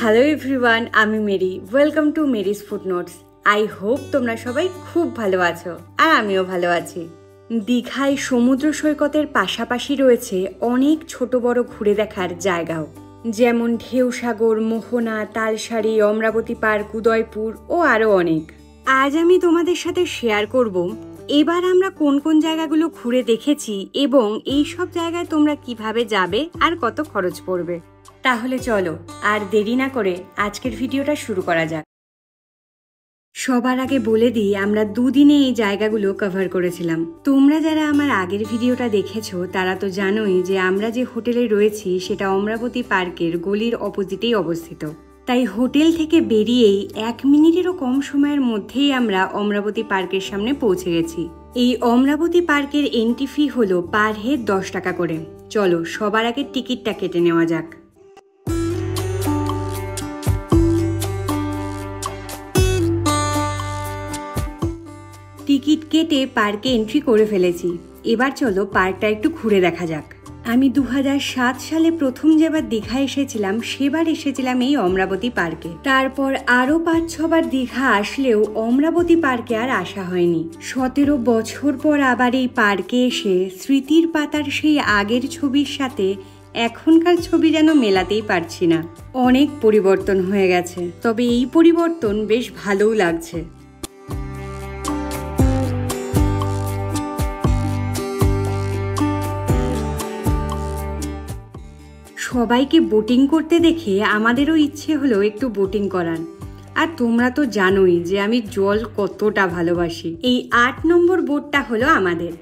Hello everyone, আমি Mary. Welcome to Mary's Foodnotes. I hope তোমরা সবাই খুব ভালো আছো, আর আমিও ভালো আছি। দীঘায় সমুদ্র সৈকতের পাশাপাশি রয়েছে অনেক ছোট বড় ঘুরে দেখার জায়গাও, যেমন ঢেউসাগর, মোহনা, তালসারি, অমরাবতী পার্ক, উদয়পুর ও আরও অনেক। আজ আমি তোমাদের সাথে শেয়ার করব এবার আমরা কোন কোন জায়গাগুলো ঘুরে দেখেছি এবং এই সব জায়গায় তোমরা কিভাবে যাবে আর কত খরচ পড়বে। তাহলে চলো আর দেরি না করে আজকের ভিডিওটা শুরু করা যাক। সবার আগে বলে দিই, আমরা দুদিনে এই জায়গাগুলো কভার করেছিলাম। তোমরা যারা আমার আগের ভিডিওটা দেখেছো তারা তো জানোই যে আমরা যে হোটেলে রয়েছি সেটা অমরাবতী পার্কের গলির অপোজিটেই অবস্থিত। তাই হোটেল থেকে বেরিয়েই 1 মিনিটেরও কম সময়ের মধ্যেই আমরা অমরাবতী পার্কের সামনে পৌঁছে গেছি। এই অমরাবতী পার্কের এন্ট্রি ফি হলো পার হেড 10 টাকা করে। চলো সবার আগে টিকিটটা কেটে নেওয়া যাক। টিকিট কেটে পার্কে এন্ট্রি করে ফেলেছি। এবার চলো পার্কটা একটু ঘুরে দেখা যাক। আমি 2007 সালে প্রথম যেবার দীঘা এসেছিলাম সেবার এসেছিলাম এই অমরাবতী পার্কে। তারপর আরও 5-6 বার দীঘা আসলেও অমরাবতী পার্কে আর আসা হয়নি। 17 বছর পর আবার এই পার্কে এসে স্মৃতির পাতার সেই আগের ছবির সাথে এখনকার ছবি যেন মেলাতেই পারছি না। অনেক পরিবর্তন হয়ে গেছে, তবে এই পরিবর্তন বেশ ভালোও লাগছে। সবাইকে বোটিং করতে দেখে আমাদেরও ইচ্ছে হলো একটু বোটিং করার। আর তোমরা তো জানোই যে আমি জল কতটা ভালোবাসি। এই 8 নম্বর বোটটা হলো আমাদের।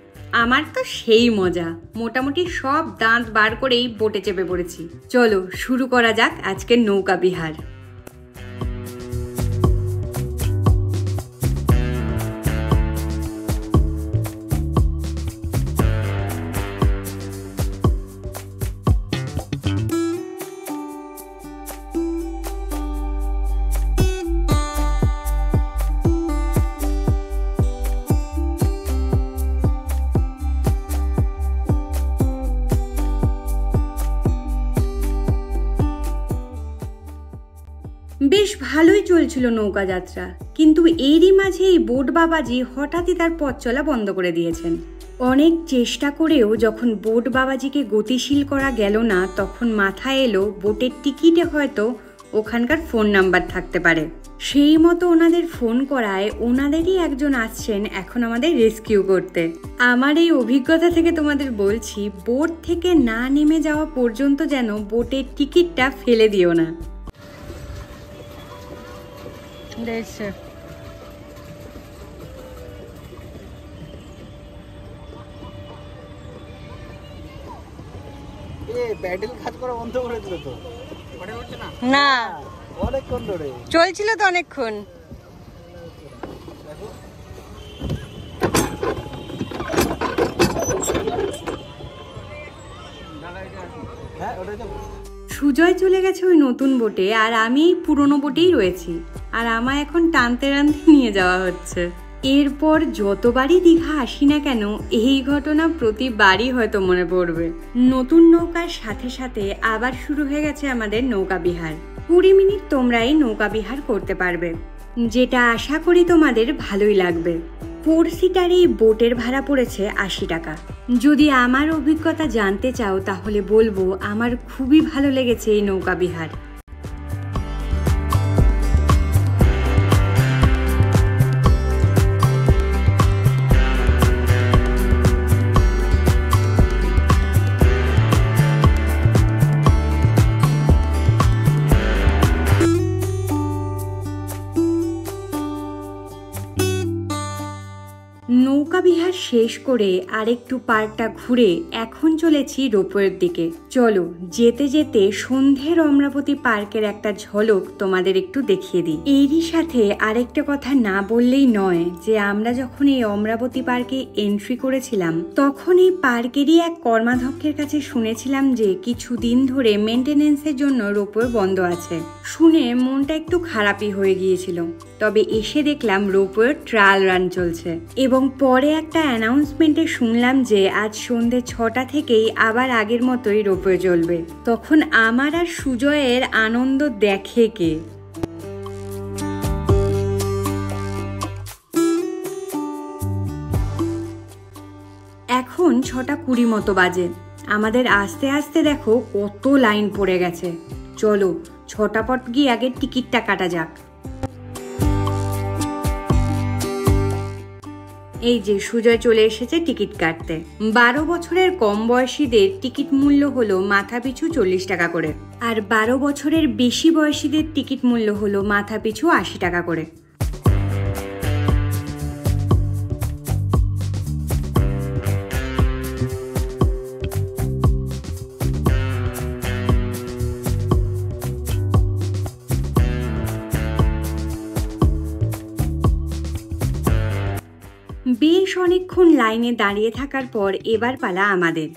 আমার তো সেই মজা, মোটামুটি সব দাঁত বার করেই বোটে চেপে পড়েছি। চলো শুরু করা যাক আজকের নৌকা বিহার। বেশ ভালোই চলছিল নৌকা যাত্রা, কিন্তু এরই মাঝে এই বোট বাবাজি হঠাৎই তার পথ চলা বন্ধ করে দিয়েছেন। অনেক চেষ্টা করেও যখন বোট বাবাজিকে গতিশীল করা গেল না, তখন মাথায় এলো বোটের টিকিটে হয়তো ওখানকার ফোন নাম্বার থাকতে পারে। সেই মতো ওনাদের ফোন করায় ওনাদেরই একজন আসছেন এখন আমাদের রেস্কিউ করতে। আমার এই অভিজ্ঞতা থেকে তোমাদের বলছি, বোট থেকে না নেমে যাওয়া পর্যন্ত যেন বোটের টিকিটটা ফেলে দিও না। না চলছিল তো অনেকক্ষণ। সুজয় চলে গেছে ওই নতুন বোটে, আর আমি এই পুরনো বোটেই রয়েছি, আর আমায় এখন টানতে টানতে নিয়ে যাওয়া হচ্ছে। এরপর যতবারই দীঘা আসি না কেন এই ঘটনা প্রতিবারই হয়তো মনে পড়বে। নতুন নৌকার সাথে সাথে আবার শুরু হয়ে গেছে আমাদের নৌকা বিহার। 20 মিনিট তোমরা এই নৌকা বিহার করতে পারবে, যেটা আশা করি তোমাদের ভালোই লাগবে। 4 সিটার এই বোটের ভাড়া পড়েছে 80 টাকা। যদি আমার অভিজ্ঞতা জানতে চাও তাহলে বলবো আমার খুবই ভালো লেগেছে এই নৌকা বিহার। নৌকা বিহার শেষ করে আরেকটু পার্কটা ঘুরে এখন চলেছি রোপওয়ের দিকে। চলো যেতে যেতে সন্ধ্যের অমরাবতী পার্কের একটা ঝলক তোমাদের একটু দেখিয়ে দিই। এরই সাথে আরেকটা কথা না বললেই নয় যে আমরা যখন এই অমরাবতী পার্কে এন্ট্রি করেছিলাম তখন এই পার্কেরই এক কর্মাধ্যক্ষের কাছে শুনেছিলাম যে কিছুদিন ধরে মেনটেনেন্সের জন্য রোপওয়ে বন্ধ আছে। শুনে মনটা একটু খারাপই হয়ে গিয়েছিল। তবে এসে দেখলাম রোপওয়ের ট্রায়াল রান চলছে এবং পরে একটা অ্যানাউন্সমেন্টে শুনলাম যে আজ সন্ধ্যে 6টা থেকেই আবার আগের মতোই রোপওয়ে চলবে। তখন আমার আর সুজয়ের আনন্দ দেখে কে। এখন 6:20 মতো বাজে। আমাদের আস্তে আস্তে দেখো কত লাইন পড়ে গেছে। চলো ছটাপট গিয়ে আগে টিকিটটা কাটা যাক। এই যে সুজয় চলে এসেছে টিকিট কাটতে। 12 বছরের কম বয়সীদের টিকিট মূল্য হলো মাথাপিছু 40 টাকা করে, আর 12 বছরের বেশি বয়সীদের টিকিট মূল্য হলো মাথাপিছু 80 টাকা করে। বেশ অনেকক্ষণ লাইনে দাঁড়িয়ে থাকার পর এবার পালা আমাদের।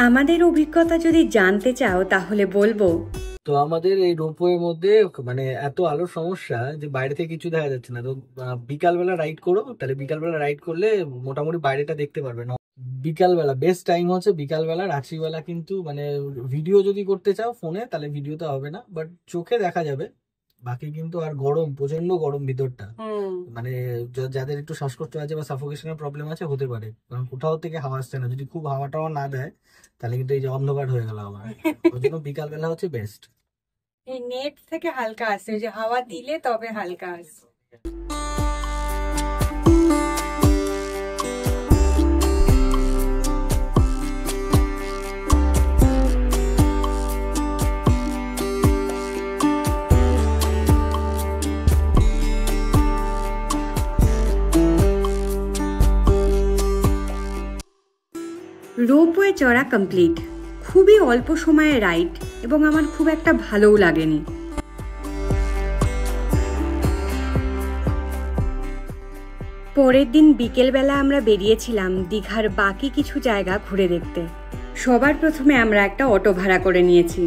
আমাদের অভিজ্ঞতা যদি জানতে চাও তাহলে বলবো, তো আমাদের এই রোপওয়ের মধ্যে মানে এত আলোর সমস্যা যে বাইরে থেকে কিছু দেখা যাচ্ছে না। তো বিকালবেলা রাইড করো, তাহলে বিকালবেলা রাইড করলে মোটামুটি বাইরেটা দেখতে পারবে না। বিকালবেলা বেস্ট টাইম হচ্ছে বিকালবেলা। রাত্রিবেলা কিন্তু মানে ভিডিও যদি করতে চাও ফোনে তাহলে ভিডিওতে হবে না, বাট চোখে দেখা যাবে। বাকি কিন্তু আর গরম, প্রচন্ড গরম ভিতরটা। মানে যাদের একটু শ্বাসকষ্ট আছে বা সাফোকেশনের প্রবলেম আছে হতে পারে, কারণ কোথাও থেকে হাওয়া আসছে না। যদি খুব হাওয়া টাওয়া না দেয় তাহলে কিন্তু এই যে অন্ধকার হয়ে গেল আমার। ওই জন্য বিকালবেলা হচ্ছে বেস্ট। এই নেট থেকে হালকা আসে, যে হাওয়া দিলে তবে হালকা আসে। রোপওয়ে চড়া কমপ্লিট। খুবই অল্প সময়ের রাইড এবং আমার খুব একটা ভালোও লাগেনি। পরের দিন বিকেলবেলা আমরা বেরিয়েছিলাম দীঘার বাকি কিছু জায়গা ঘুরে দেখতে। সবার প্রথমে আমরা একটা অটো ভাড়া করে নিয়েছি,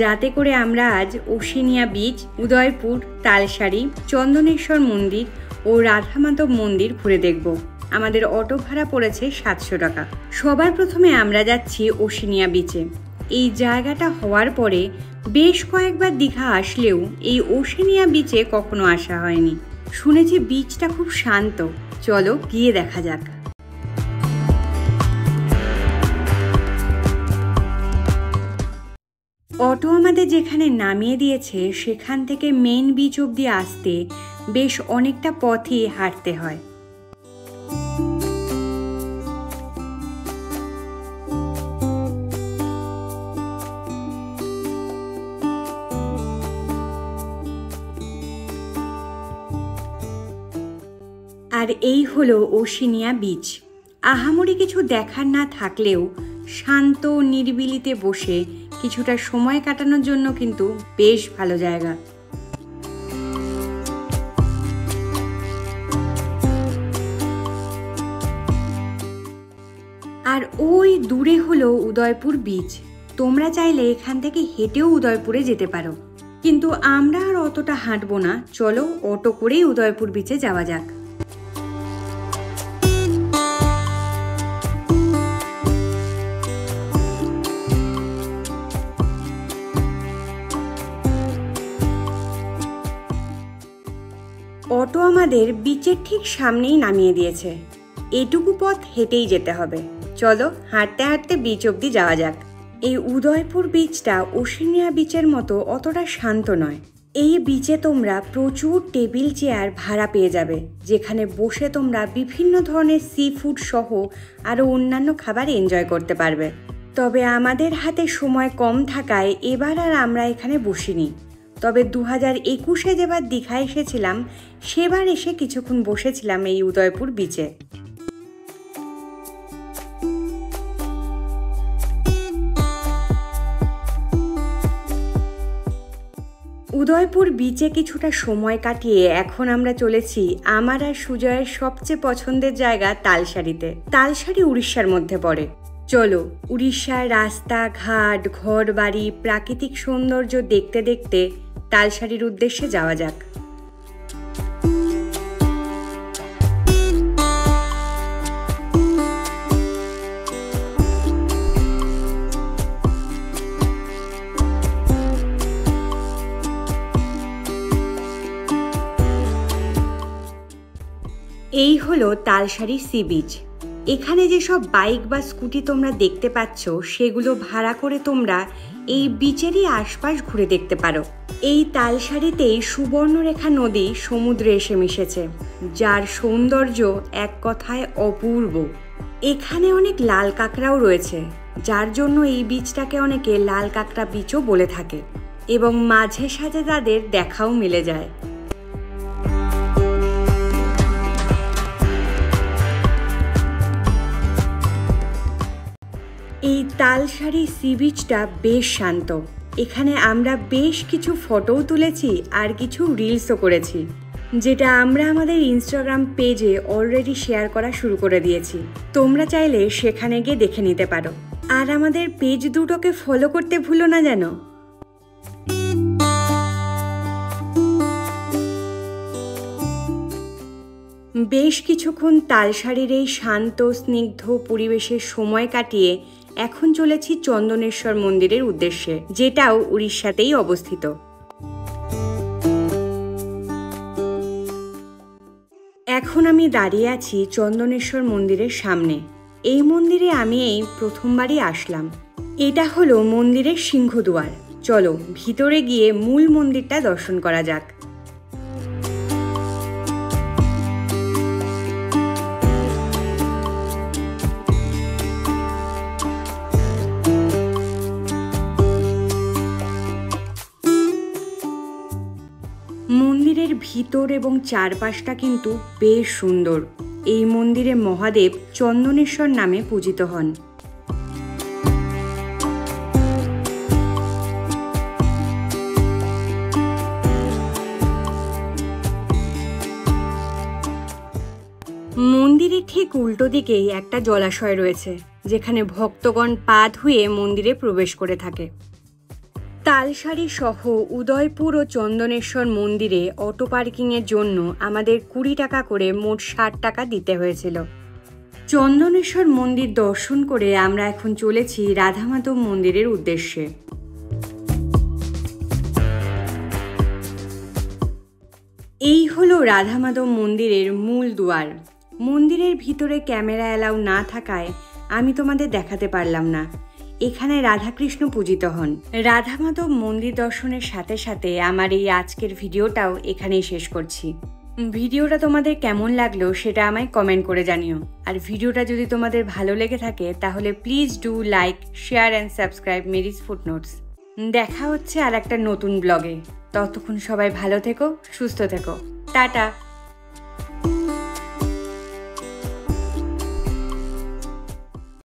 যাতে করে আমরা আজ ওশিনিয়া বিচ, উদয়পুর, তালসারি, চন্দনেশ্বর মন্দির ও রাধামাধব মন্দির ঘুরে দেখব। আমাদের অটো ভাড়া পড়েছে 700 টাকা। সবার প্রথমে আমরা যাচ্ছি ওশিনিয়া বিচে। এই জায়গাটা হওয়ার পরে বেশ কয়েকবার দীঘা আসলেও এই ওশিনিয়া বিচে কখনো আসা হয়নি। শুনেছি বিচটা খুব শান্ত। চলো গিয়ে দেখা যাক। অটো আমাদের যেখানে নামিয়ে দিয়েছে সেখান থেকে মেইন বিচ অবধি আসতে বেশ অনেকটা পথই হাঁটতে হয়। আর এই হলো ওশিনিয়া বিচ। আহামরি কিছু দেখার না থাকলেও শান্ত নিরিবিলিতে বসে কিছুটা সময় কাটানোর জন্য কিন্তু বেশ ভালো জায়গা। আর ওই দূরে হলো উদয়পুর বিচ। তোমরা চাইলে এখান থেকে হেঁটেও উদয়পুরে যেতে পারো, কিন্তু আমরা আর অতটা হাঁটবো না। চলো অটো করেই উদয়পুর বিচে যাওয়া যাক। অটো আমাদের বিচের ঠিক সামনেই নামিয়ে দিয়েছে। এটুকু পথ হেঁটেই যেতে হবে। চলো হাঁটতে হাঁটতে বিচ অবধি যাওয়া যাক। এই উদয়পুর বিচটা ওশিনিয়া বিচের মতো অতটা শান্ত নয়। এই বিচে তোমরা প্রচুর টেবিল চেয়ার ভাড়া পেয়ে যাবে, যেখানে বসে তোমরা বিভিন্ন ধরনের সি ফুড সহ আরও অন্যান্য খাবার এনজয় করতে পারবে। তবে আমাদের হাতে সময় কম থাকায় এবার আর আমরা এখানে বসিনি। তবে 2021-এ যেবার দীঘা এসেছিলাম সেবার এসে কিছুক্ষণ বসেছিলাম এই উদয়পুর বিচে। উদয়পুর বিচে কিছুটা সময় কাটিয়ে এখন আমরা চলেছি আমার আর সুজয়ের সবচেয়ে পছন্দের জায়গা তালসারিতে। তালসারি উড়িষ্যার মধ্যে পড়ে। চলো উড়িষ্যার রাস্তা ঘাট ঘর বাড়ি প্রাকৃতিক সৌন্দর্য দেখতে দেখতে তালসারির উদ্দেশ্যে যাওয়া যাক। এই হলো তালসারি সি বিচ। এখানে যেসব বাইক বা স্কুটি তোমরা দেখতে পাচ্ছ সেগুলো ভাড়া করে তোমরা এই বিচেরই আশপাশ ঘুরে দেখতে পারো। এই তালসারিতেই সুবর্ণরেখা নদী সমুদ্রে এসে মিশেছে, যার সৌন্দর্য এক কথায় অপূর্ব। এখানে অনেক লাল কাঁকড়াও রয়েছে, যার জন্য এই বিচটাকে অনেকে লাল কাঁকড়া বিচও বলে থাকে এবং মাঝে সাঝে তাদের দেখাও মিলে যায়। এই তালসারি সি বিচটা বেশ শান্ত। এখানে আমরা বেশ কিছু ফটোও তুলেছি আর কিছু রিলসও করেছি, যেটা আমরা আমাদের ইনস্টাগ্রাম পেজে অলরেডি শেয়ার করা শুরু করে দিয়েছি। তোমরা চাইলে সেখানে গিয়ে দেখে নিতে পারো। আর আমাদের পেজ দুটোকে ফলো করতে ভুলো না যেন। বেশ কিছুক্ষণ তালসারির এই শান্ত স্নিগ্ধ পরিবেশের সময় কাটিয়ে এখন চলেছি চন্দনেশ্বর মন্দিরের উদ্দেশ্যে, যেটাও উড়িষ্যাতেই অবস্থিত। এখন আমি দাঁড়িয়ে আছি চন্দনেশ্বর মন্দিরের সামনে। এই মন্দিরে আমি এই প্রথমবারই আসলাম। এটা হলো মন্দিরের সিংহদুয়ার। চলো ভিতরে গিয়ে মূল মন্দিরটা দর্শন করা যাক। মন্দিরের ভিতর এবং চারপাশটা কিন্তু বেশ সুন্দর। এই মন্দিরে মহাদেব চন্দনেশ্বর নামে পূজিত হন। মন্দিরের ঠিক উল্টো দিকেই একটা জলাশয় রয়েছে, যেখানে ভক্তগণ পা ধুয়ে মন্দিরে প্রবেশ করে থাকে। তালসারি সহ উদয়পুর ও চন্দনেশ্বর মন্দিরে অটো পার্কিংয়ের জন্য আমাদের 20 টাকা করে মোট 60 টাকা দিতে হয়েছিল। চন্দনেশ্বর মন্দির দর্শন করে আমরা এখন চলেছি রাধামাধব মন্দিরের উদ্দেশ্যে। এই হলো রাধামাধব মন্দিরের মূল দুয়ার। মন্দিরের ভিতরে ক্যামেরা অ্যালাউ না থাকায় আমি তোমাদের দেখাতে পারলাম না। এখানে রাধাকৃষ্ণ পূজিত হন। রাধামাধব মন্দির দর্শনের সাথে সাথে আমার এই আজকের ভিডিওটাও এখানেই শেষ করছি। ভিডিওটা তোমাদের কেমন লাগলো সেটা আমায় কমেন্ট করে জানিও। আর ভিডিওটা যদি তোমাদের ভালো লেগে থাকে তাহলে please do like, share and subscribe Mary's footnotes. দেখা হচ্ছে আর একটা নতুন ব্লগে। ততক্ষণ সবাই ভালো থেকো, সুস্থ থেকো। টাটা।